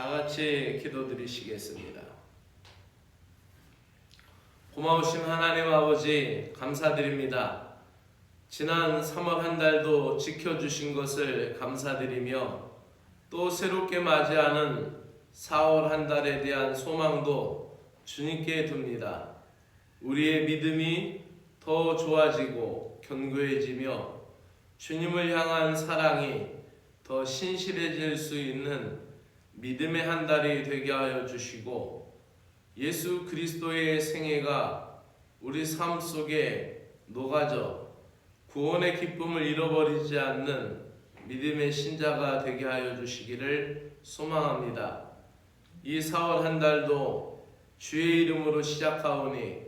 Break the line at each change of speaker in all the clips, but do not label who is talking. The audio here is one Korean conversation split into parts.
다 같이 기도드리시겠습니다. 고마우신 하나님 아버지 감사드립니다. 지난 3월 한 달도 지켜주신 것을 감사드리며 또 새롭게 맞이하는 4월 한 달에 대한 소망도 주님께 둡니다. 우리의 믿음이 더 좋아지고 견고해지며 주님을 향한 사랑이 더 신실해질 수 있는 믿음의 한 달이 되게 하여 주시고 예수 그리스도의 생애가 우리 삶 속에 녹아져 구원의 기쁨을 잃어버리지 않는 믿음의 신자가 되게 하여 주시기를 소망합니다. 이 4월 한 달도 주의 이름으로 시작하오니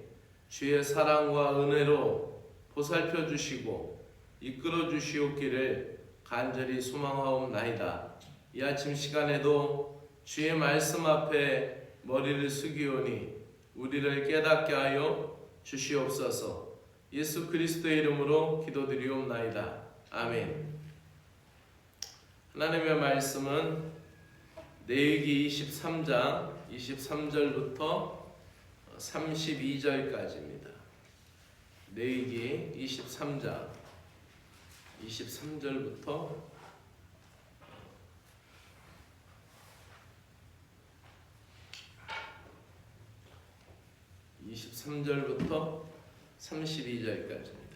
주의 사랑과 은혜로 보살펴 주시고 이끌어 주시옵기를 간절히 소망하옵나이다. 이 아침 시간에도 주의 말씀 앞에 머리를 숙이오니 우리를 깨닫게 하여 주시옵소서. 예수 그리스도의 이름으로 기도드리옵나이다. 아멘. 하나님의 말씀은 레위기 23장 23절부터 32절까지입니다. 레위기 23장 23절부터 23절부터 32절까지입니다.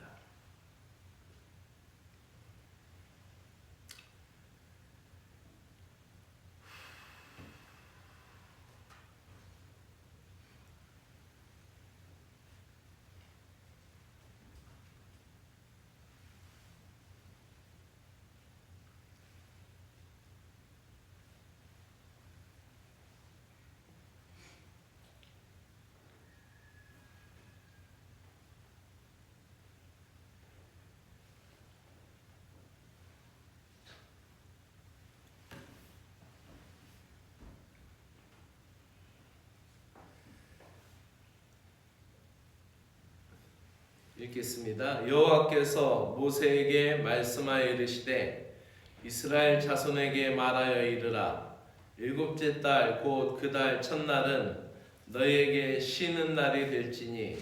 읽겠습니다. 여호와께서 모세에게 말씀하여 이르시되 이스라엘 자손에게 말하여 이르라. 일곱째 달 곧 그 달 첫날은 너희에게 쉬는 날이 될지니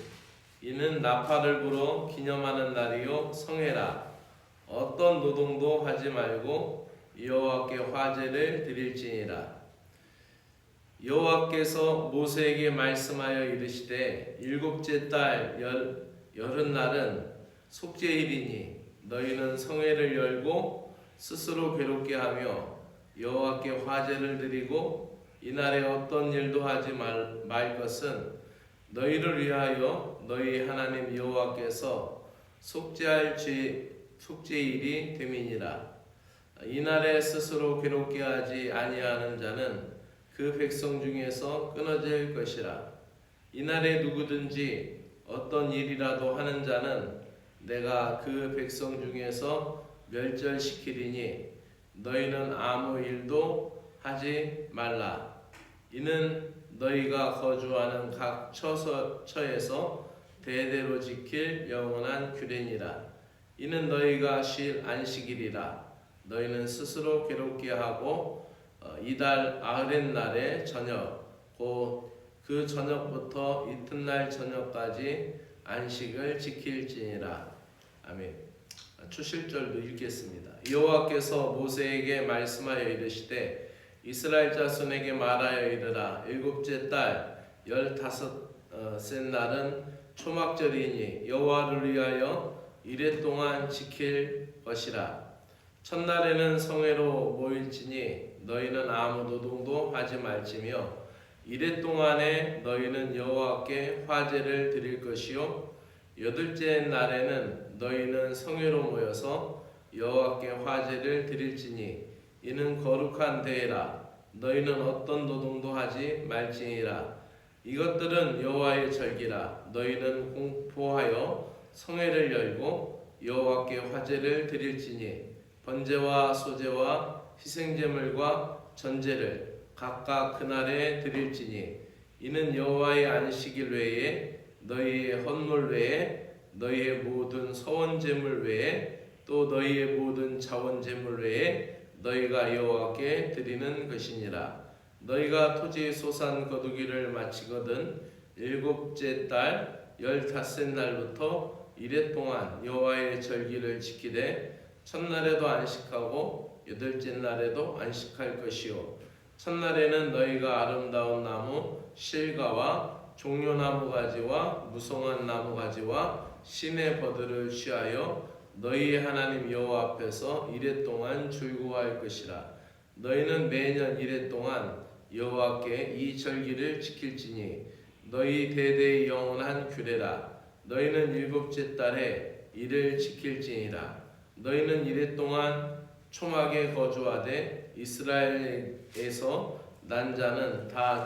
이는 나팔을 불어 기념하는 날이요 성회라. 어떤 노동도 하지 말고 여호와께 화제를 드릴지니라. 여호와께서 모세에게 말씀하여 이르시되 일곱째 달 열흔날은 속죄일이니 너희는 성회를 열고 스스로 괴롭게 하며 여호와께 화제를 드리고 이날에 어떤 일도 하지 말 것은 너희를 위하여 너희 하나님 여호와께서 속죄할 속죄일이 됨이니라. 이날에 스스로 괴롭게 하지 아니하는 자는 그 백성 중에서 끊어질 것이라. 이날에 누구든지 어떤 일이라도 하는 자는 내가 그 백성 중에서 멸절시키리니 너희는 아무 일도 하지 말라. 이는 너희가 거주하는 각 처에서 대대로 지킬 영원한 규례니라. 이는 너희가 쉴 안식일이라. 너희는 스스로 괴롭게 하고 이달 아흐렛날의 저녁 곧 그 저녁부터 이튿날 저녁까지 안식을 지킬지니라. 아멘. 추실절도 읽겠습니다. 여호와께서 모세에게 말씀하여 이르시되 이스라엘 자손에게 말하여 이르라. 일곱째 달 15셋 날은 초막절이니 여호와를 위하여 이레 동안 지킬 것이라. 첫날에는 성회로 모일지니 너희는 아무 노동도 하지 말지며 이레 동안에 너희는 여호와께 화제를 드릴 것이요 여덟째 날에는 너희는 성회로 모여서 여호와께 화제를 드릴지니 이는 거룩한 대회라. 너희는 어떤 노동도 하지 말지니라. 이것들은 여호와의 절기라. 너희는 공포하여 성회를 열고 여호와께 화제를 드릴지니 번제와 소제와 희생제물과 전제를 각각 그날에 드릴지니 이는 여호와의 안식일 외에 너희의 헌물 외에 너희의 모든 서원제물 외에 또 너희의 모든 자원제물 외에 너희가 여호와께 드리는 것이니라. 너희가 토지 소산 거두기를 마치거든 일곱째 달 15날부터 이레 동안 여호와의 절기를 지키되 첫날에도 안식하고 여덟째 날에도 안식할 것이요 첫날에는 너희가 아름다운 나무 실과와 종려나무 가지와 무성한 나무 가지와 신의 버들을 취하여 너희의 하나님 여호와 앞에서 이레 동안 즐거워할 것이라. 너희는 매년 이레 동안 여호와께 이 절기를 지킬지니 너희 대대의 영원한 규례라. 너희는 일곱째 달에 이를 지킬지니라. 너희는 이레 동안 초막에 거주하되 이스라엘에서 난 자는 다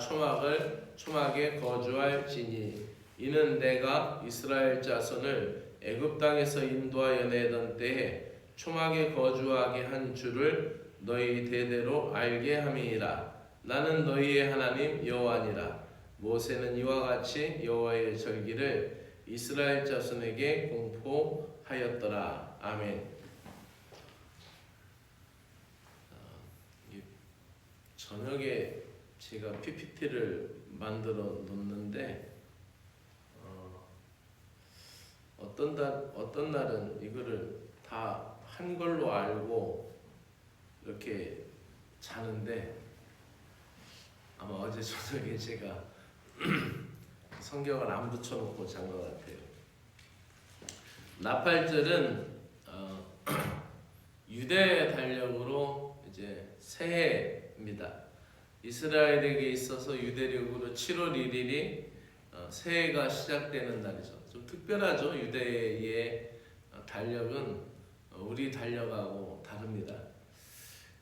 초막에 거주할지니 이는 내가 이스라엘 자손을 애굽 땅에서 인도하여 내던 때에 초막에 거주하게 한 줄을 너희 대대로 알게 함이니라. 나는 너희의 하나님 여호와니라. 모세는 이와 같이 여호와의 절기를 이스라엘 자손에게 공포하였더라. 아멘. 저녁에 제가 PPT를 만들어 놓는데 어떤 날은 이거를 다 한 걸로 알고 이렇게 자는데 아마 어제 저녁에 제가 성경을 안 붙여놓고 잔 것 같아요. 나팔절은 유대 달력으로 이제 새해입니다. 이스라엘에게 있어서 유대력으로 7월 1일이 새해가 시작되는 날이죠. 좀 특별하죠. 유대의 달력은 우리 달력하고 다릅니다.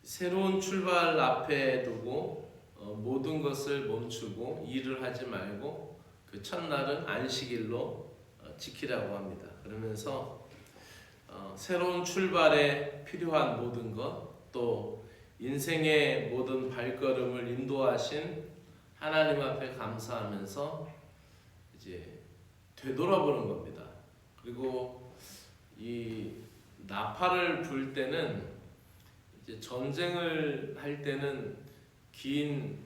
새로운 출발 앞에 두고 모든 것을 멈추고 일을 하지 말고 그 첫날은 안식일로 지키라고 합니다. 그러면서 새로운 출발에 필요한 모든 것, 또 인생의 모든 발걸음을 인도하신 하나님 앞에 감사하면서 이제 되돌아보는 겁니다. 그리고 이 나팔을 불 때는 이제 전쟁을 할 때는 긴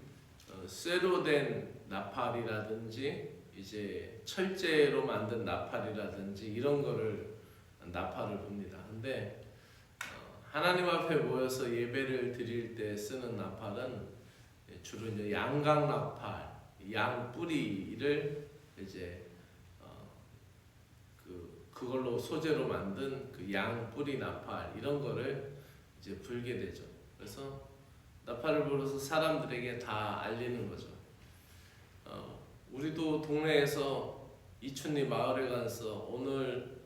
쇠로 된 나팔이라든지 이제 철제로 만든 나팔이라든지 이런 거를 나팔을 붑니다. 근데 하나님 앞에 모여서 예배를 드릴 때 쓰는 나팔은 주로 이제 양각 나팔, 양 뿌리를 이제 그걸로 소재로 만든 그 양 뿌리 나팔 이런 거를 이제 불게 되죠. 그래서 나팔을 불어서 사람들에게 다 알리는 거죠. 우리도 동네에서 이춘리 마을에 가서 오늘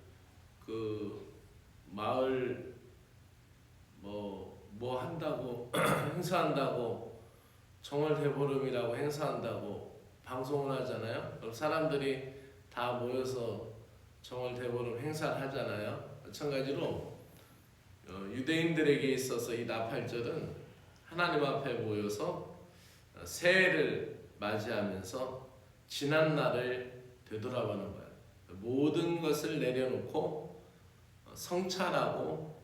그 마을 뭐 한다고 행사한다고 정월 대보름이라고 행사한다고 방송을 하잖아요. 그럼 사람들이 다 모여서 정월 대보름 행사를 하잖아요. 마찬가지로 유대인들에게 있어서 이 나팔절은 하나님 앞에 모여서 새해를 맞이하면서 지난 날을 되돌아보는 거예요. 모든 것을 내려놓고 성찰하고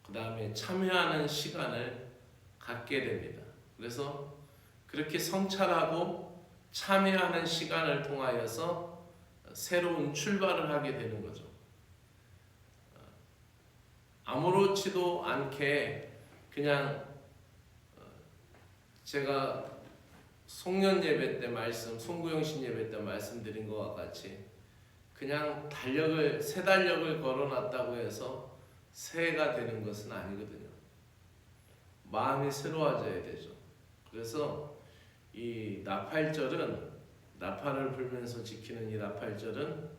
그 다음에 참여하는 시간을 갖게 됩니다. 그래서 그렇게 성찰하고 참여하는 시간을 통하여서 새로운 출발을 하게 되는 거죠. 아무렇지도 않게 그냥 제가 송년 예배 때 송구영신 예배 때 말씀드린 것과 같이 그냥 새 달력을 걸어놨다고 해서 새해가 되는 것은 아니거든요. 마음이 새로워져야 되죠. 그래서 이 나팔절은 나팔을 불면서 지키는 이 나팔절은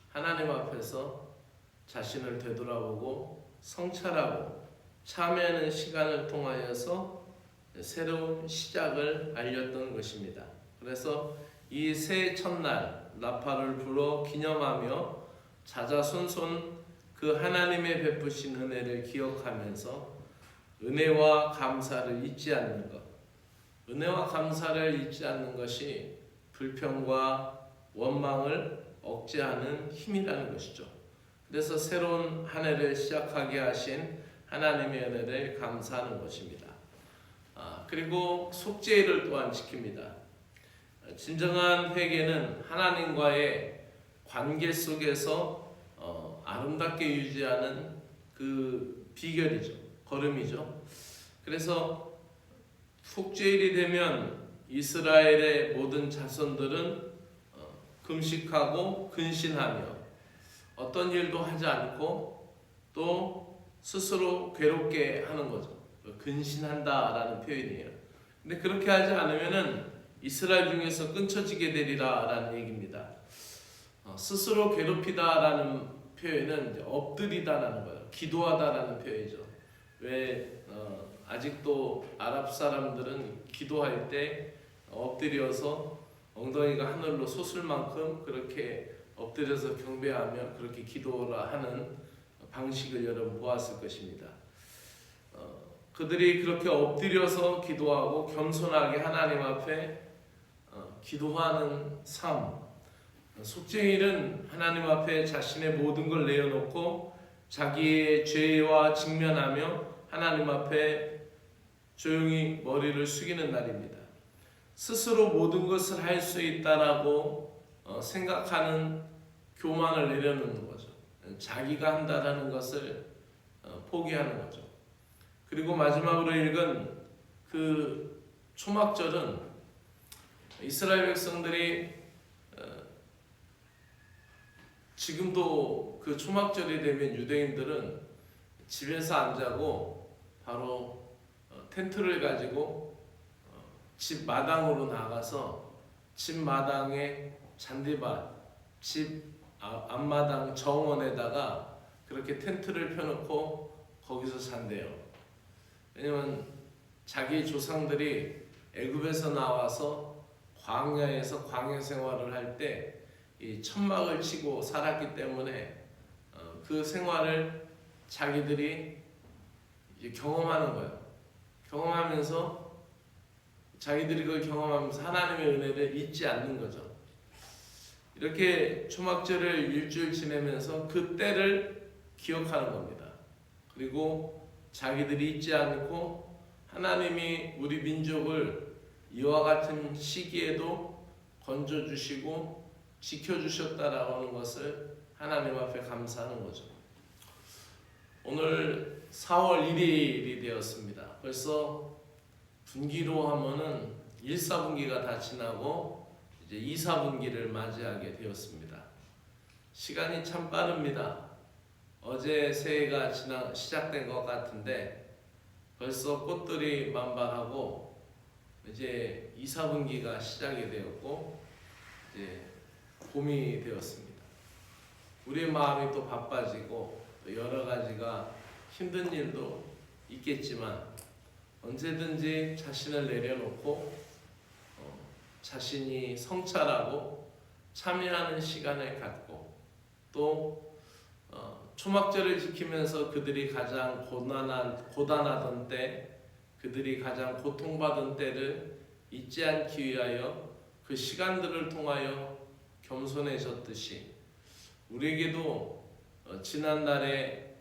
하나님 앞에서 자신을 되돌아보고 성찰하고 참여하는 시간을 통하여서 새로운 시작을 알렸던 것입니다. 그래서 이 새해 첫날 나팔을 불어 기념하며 자자손손 그 하나님의 베푸신 은혜를 기억하면서 은혜와 감사를 잊지 않는 것, 은혜와 감사를 잊지 않는 것이 불평과 원망을 억제하는 힘이라는 것이죠. 그래서 새로운 한 해를 시작하게 하신 하나님의 은혜를 감사하는 것입니다. 그리고 속죄일을 또한 지킵니다. 진정한 회개는 하나님과의 관계 속에서 아름답게 유지하는 그 비결이죠. 걸음이죠. 그래서 속죄일이 되면 이스라엘의 모든 자손들은 금식하고 근신하며 어떤 일도 하지 않고 또 스스로 괴롭게 하는 거죠. 근신한다라는 표현이에요. 근데 그렇게 하지 않으면은 이스라엘 중에서 끊쳐지게 되리라라는 얘기입니다. 스스로 괴롭히다라는 표현은 엎드리다라는 거예요. 기도하다라는 표현이죠. 왜 아직도 아랍 사람들은 기도할 때 엎드려서 엉덩이가 하늘로 솟을 만큼 그렇게 엎드려서 경배하며 그렇게 기도를 하는 방식을 여러분 보았을 것입니다. 그들이 그렇게 엎드려서 기도하고 겸손하게 하나님 앞에 기도하는 삶, 속죄일은 하나님 앞에 자신의 모든 걸 내어놓고 자기의 죄와 직면하며 하나님 앞에 조용히 머리를 숙이는 날입니다. 스스로 모든 것을 할 수 있다라고 생각하는 교만을 내려놓는 거죠. 자기가 한다라는 것을 포기하는 거죠. 그리고 마지막으로 읽은 그 초막절은 이스라엘 백성들이 지금도 그 초막절이 되면 유대인들은 집에서 안 자고 바로 텐트를 가지고 집 마당으로 나가서 집 마당에 잔디밭, 집 앞마당 정원에다가 그렇게 텐트를 펴놓고 거기서 잔대요. 왜냐면 자기 조상들이 애굽에서 나와서 광야에서 광야 생활을 할 때 이 천막을 치고 살았기 때문에 그 생활을 자기들이 이제 경험하는 거예요. 경험하면서 자기들이 그걸 경험하면서 하나님의 은혜를 잊지 않는 거죠. 이렇게 초막절을 일주일 지내면서 그 때를 기억하는 겁니다. 그리고 자기들이 잊지 않고 하나님이 우리 민족을 이와 같은 시기에도 건져주시고 지켜주셨다라고 하는 것을 하나님 앞에 감사하는 거죠. 오늘 4월 1일이 되었습니다. 벌써 분기로 하면은 1, 4분기가 다 지나고 이제 2, 4분기를 맞이하게 되었습니다. 시간이 참 빠릅니다. 어제 새해가 시작된 것 같은데 벌써 꽃들이 만발하고 이제 2, 4분기가 시작이 되었고 이제 봄이 되었습니다. 우리의 마음이 또 바빠지고 또 여러 가지가 힘든 일도 있겠지만 언제든지 자신을 내려놓고 자신이 성찰하고 참여하는 시간을 갖고 또 초막절을 지키면서 그들이 가장 고단하던 때, 그들이 가장 고통받은 때를 잊지 않기 위하여 그 시간들을 통하여 겸손해졌듯이 우리에게도 지난날의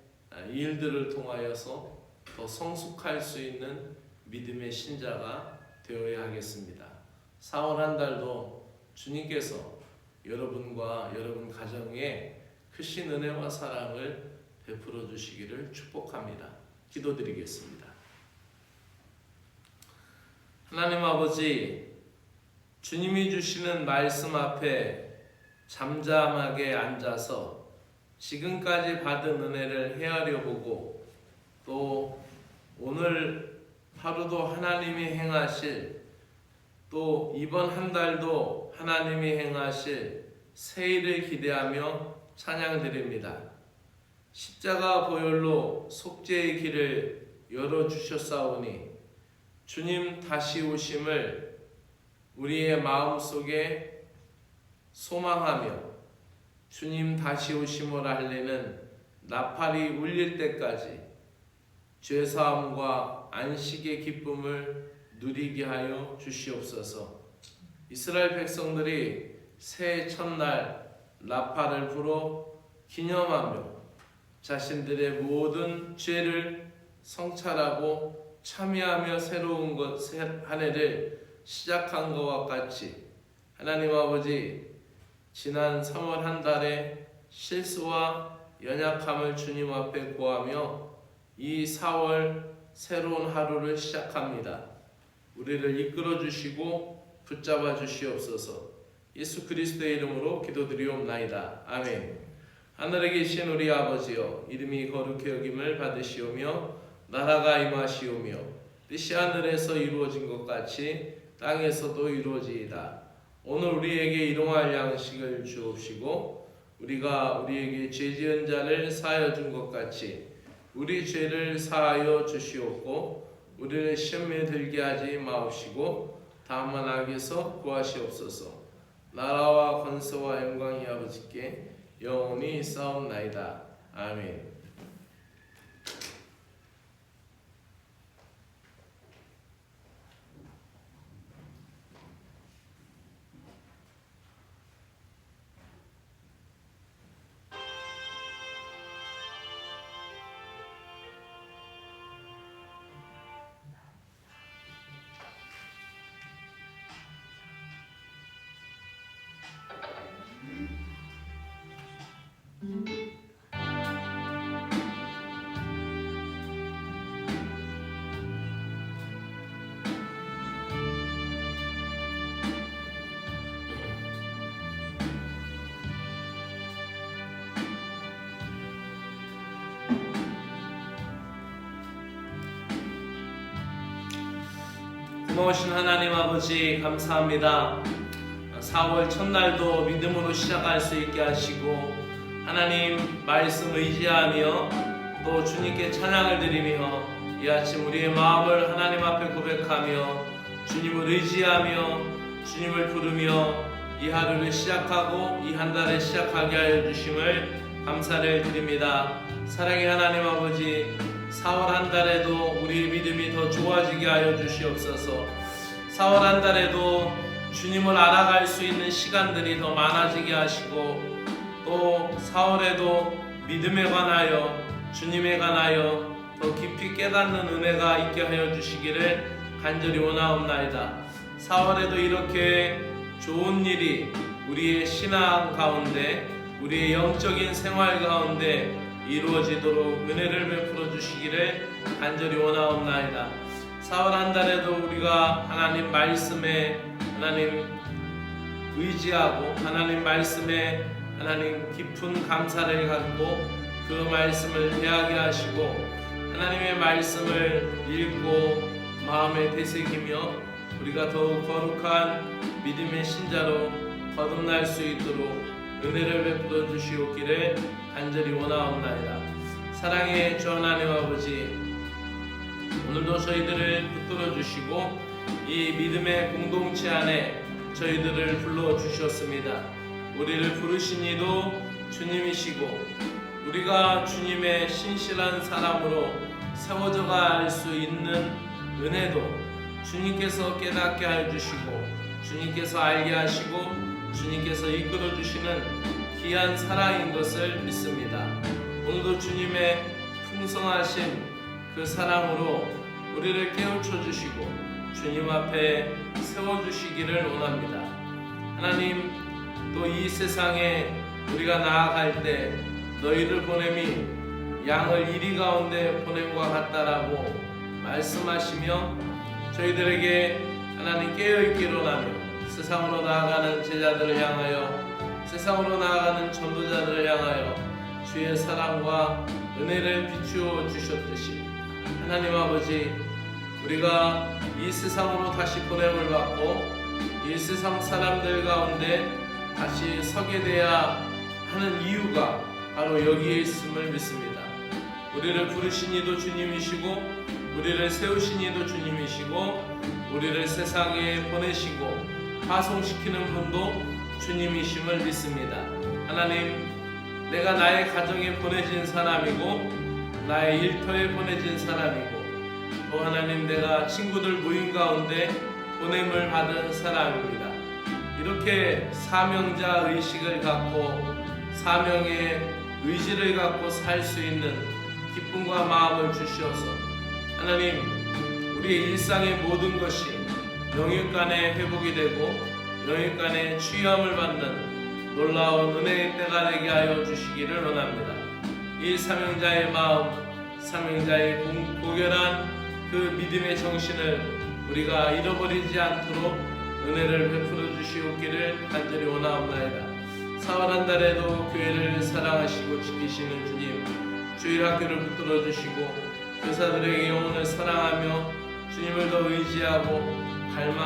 일들을 통하여서 더 성숙할 수 있는 믿음의 신자가 되어야 하겠습니다. 4월 한 달도 주님께서 여러분과 여러분 가정에 크신 은혜와 사랑을 베풀어 주시기를 축복합니다. 기도드리겠습니다. 하나님 아버지, 주님이 주시는 말씀 앞에 잠잠하게 앉아서 지금까지 받은 은혜를 헤아려 보고 또 오늘 하루도 하나님이 행하실 또 이번 한 달도 하나님이 행하실 새 일을 기대하며 찬양드립니다. 십자가 보혈로 속죄의 길을 열어주셨사오니 주님 다시 오심을 우리의 마음속에 소망하며 주님 다시 오심을 알리는 나팔이 울릴 때까지 죄사함과 안식의 기쁨을 누리게 하여 주시옵소서. 이스라엘 백성들이 새해 첫날 나팔을 불어 기념하며 자신들의 모든 죄를 성찰하고 참여하며 새로운 한 해를 시작한 것과 같이 하나님 아버지 지난 3월 한 달에 실수와 연약함을 주님 앞에 구하며 이 4월 새로운 하루를 시작합니다. 우리를 이끌어 주시고 붙잡아 주시옵소서. 예수 그리스도의 이름으로 기도드리옵나이다. 아멘. 하늘에 계신 우리 아버지여, 이름이 거룩히 여김을 받으시오며 나라가 임하시오며 뜻이 하늘에서 이루어진 것 같이 땅에서도 이루어지이다. 오늘 우리에게 일용할 양식을 주옵시고 우리가 우리에게 죄 지은 자를 사하여 준 것 같이 우리 죄를 사하여 주시옵고 우리를 시험에 들게 하지 마옵시고 다만 악에서 구하시옵소서. 나라와 권세와 영광이 아버지께 영원히 있사옵나이다. 아멘. 고마우신 하나님 아버지 감사합니다. 4월 첫날도 믿음으로 시작할 수 있게 하시고 하나님 말씀 의지하며 또 주님께 찬양을 드리며 이 아침 우리의 마음을 하나님 앞에 고백하며 주님을 의지하며 주님을 부르며 이 하루를 시작하고 이 한 달을 시작하게 하여 주심을 감사를 드립니다. 사랑의 하나님 아버지, 4월 한 달에도 우리의 믿음이 더 좋아지게 하여 주시옵소서. 4월 한 달에도 주님을 알아갈 수 있는 시간들이 더 많아지게 하시고 또 4월에도 믿음에 관하여 주님에 관하여 더 깊이 깨닫는 은혜가 있게 하여 주시기를 간절히 원하옵나이다. 4월에도 이렇게 좋은 일이 우리의 신앙 가운데 우리의 영적인 생활 가운데 이루어지도록 은혜를 베풀어 주시기를 간절히 원하옵나이다. 4월 한 달에도 우리가 하나님 말씀에 하나님 의지하고 하나님 말씀에 하나님 깊은 감사를 갖고 그 말씀을 대하게 하시고 하나님의 말씀을 읽고 마음에 되새기며 우리가 더욱 거룩한 믿음의 신자로 거듭날 수 있도록 은혜를 베풀어 주시옵기를 간절히 원하옵나이다. 사랑의 주 하나님 아버지, 오늘도 저희들을 붙들어 주시고 이 믿음의 공동체 안에 저희들을 불러 주셨습니다. 우리를 부르신 이도 주님이시고 우리가 주님의 신실한 사람으로 세워져 갈 수 있는 은혜도 주님께서 깨닫게 해 주시고 주님께서 알게 하시고 주님께서 이끌어 주시는 귀한 사랑인 것을 믿습니다. 오늘도 주님의 풍성하신 그 사랑으로 우리를 깨우쳐 주시고 주님 앞에 세워 주시기를 원합니다. 하나님, 또 이 세상에 우리가 나아갈 때 너희를 보냄이 양을 이리 가운데 보냄과 같다라고 말씀하시며 저희들에게 하나님 깨어있기를 원하며 세상으로 나아가는 제자들을 향하여 세상으로 나아가는 전도자들을 향하여 주의 사랑과 은혜를 비추어 주셨듯이 하나님 아버지, 우리가 이 세상으로 다시 보냄을 받고 이 세상 사람들 가운데 다시 서게 돼야 하는 이유가 바로 여기에 있음을 믿습니다. 우리를 부르신 이도 주님이시고 우리를 세우신 이도 주님이시고 우리를 세상에 보내시고 파송시키는 분도 주님이심을 믿습니다. 하나님, 내가 나의 가정에 보내진 사람이고 나의 일터에 보내진 사람이고 또 하나님, 내가 친구들 모임 가운데 보냄을 받은 사람입니다. 이렇게 사명자 의식을 갖고 사명의 의지를 갖고 살 수 있는 기쁨과 마음을 주시어서 하나님, 우리의 일상의 모든 것이 영육간의 회복이 되고 영육간의 치유함을 받는 놀라운 은혜의 때가 되게 하여 주시기를 원합니다. 이 사명자의 마음, 사명자의 고결한 그 믿음의 정신을 우리가 잃어버리지 않도록 은혜를 베풀어 주시옵기를 간절히 원하옵나이다. 사월 한 달에도 교회를 사랑하시고 지키시는 주님, 주일학교를 붙들어 주시고 교사들에게 영혼을 사랑하며 주님을 더 의지하고 갈망하여